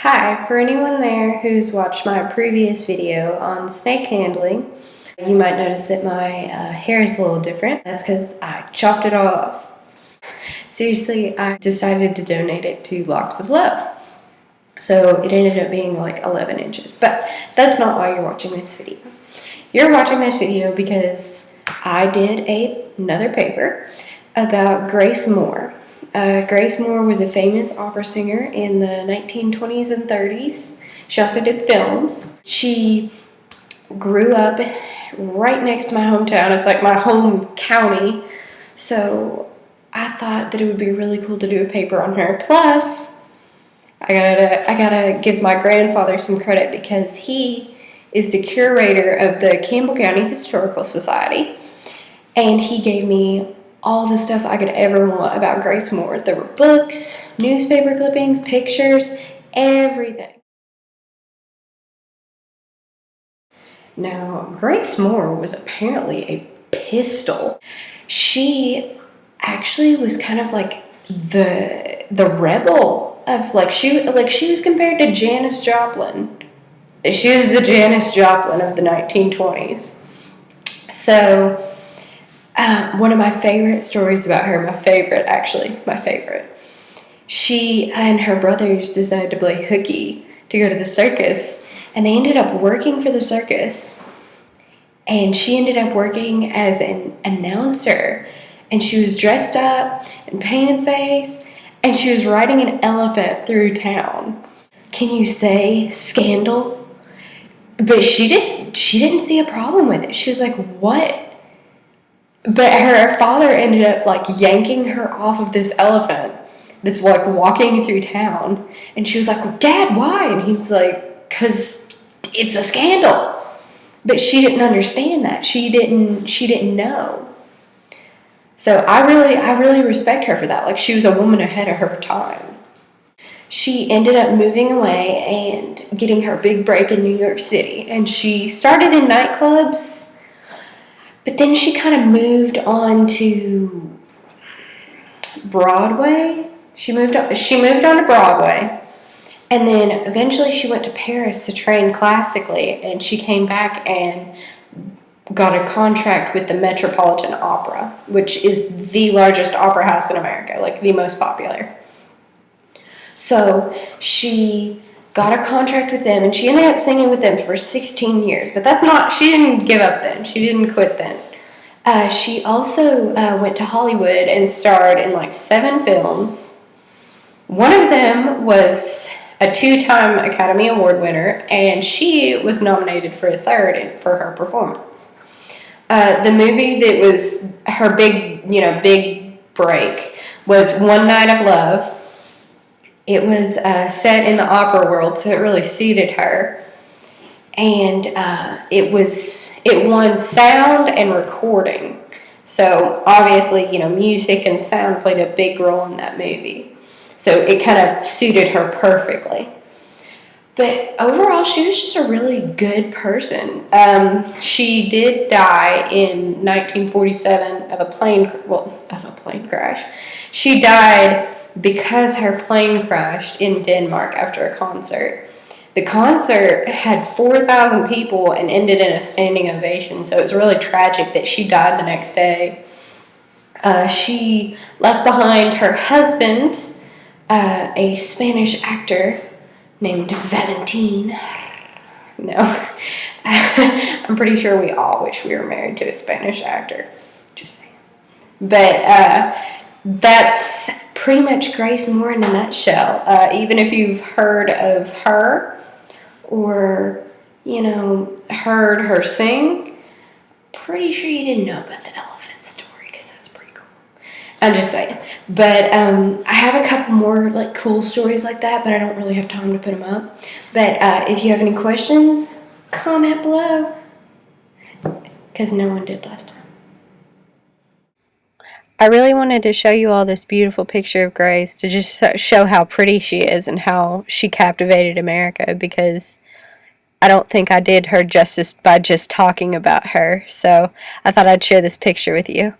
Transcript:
Hi, for anyone there who's watched my previous video on snake handling, you might notice that my hair is a little different. That's because I chopped it all off. Seriously, I decided to donate it to Locks of Love. So it ended up being like 11 inches. But that's not why you're watching this video. You're watching this video because I did another paper about Grace Moore. Grace Moore was a famous opera singer in the 1920s and 30s. She also did films. She grew up right next to my hometown. It's like my home county. So I thought that it would be really cool to do a paper on her. Plus, I gotta give my grandfather some credit because he is the curator of the Campbell County Historical Society, and he gave me all the stuff I could ever want about Grace Moore. There were books, newspaper clippings, pictures, everything. Now, Grace Moore was apparently a pistol. She actually was kind of like the rebel of she was compared to Janis Joplin. She was the Janis Joplin of the 1920s. So one of my favorite stories about her, my favorite. She and her brothers decided to play hooky to go to the circus, and they ended up working for the circus. And she ended up working as an announcer, and she was dressed up and painted face, and she was riding an elephant through town. Can you say scandal? But she didn't see a problem with it. She was like, what? But her father ended up yanking her off of this elephant that's walking through town. And she was like, well, Dad, why? And he's like, 'cause it's a scandal. But she didn't understand that. She didn't know. So I really respect her for that. She was a woman ahead of her time. She ended up moving away and getting her big break in New York City. And she started in nightclubs, but then she kind of moved on to Broadway. She moved on to Broadway. And then eventually she went to Paris to train classically, and she came back and got a contract with the Metropolitan Opera, which is the largest opera house in America, the most popular. So she got a contract with them, and she ended up singing with them for 16 years. But she didn't give up then. She didn't quit then. She also went to Hollywood and starred in 7 films. One of them was a 2-time Academy Award winner, and she was nominated for a 3rd for her performance. The movie that was her big break was One Night of Love. It was set in the opera world, so it really suited her. And it won sound and recording. So obviously, music and sound played a big role in that movie. So it kind of suited her perfectly. But overall, she was just a really good person. She did die in 1947 of a plane crash. She died because her plane crashed in Denmark after a concert. The concert had 4,000 people and ended in a standing ovation, so it was really tragic that she died the next day. She left behind her husband, a Spanish actor named Valentin. No, I'm pretty sure we all wish we were married to a Spanish actor. Just saying. But that's pretty much Grace Moore in a nutshell. Even if you've heard of her or, heard her sing, pretty sure you didn't know about the elephant story because that's pretty cool. I'm just saying. But I have a couple more cool stories like that, but I don't really have time to put them up. But if you have any questions, comment below because no one did last time. I really wanted to show you all this beautiful picture of Grace to just show how pretty she is and how she captivated America, because I don't think I did her justice by just talking about her. So I thought I'd share this picture with you.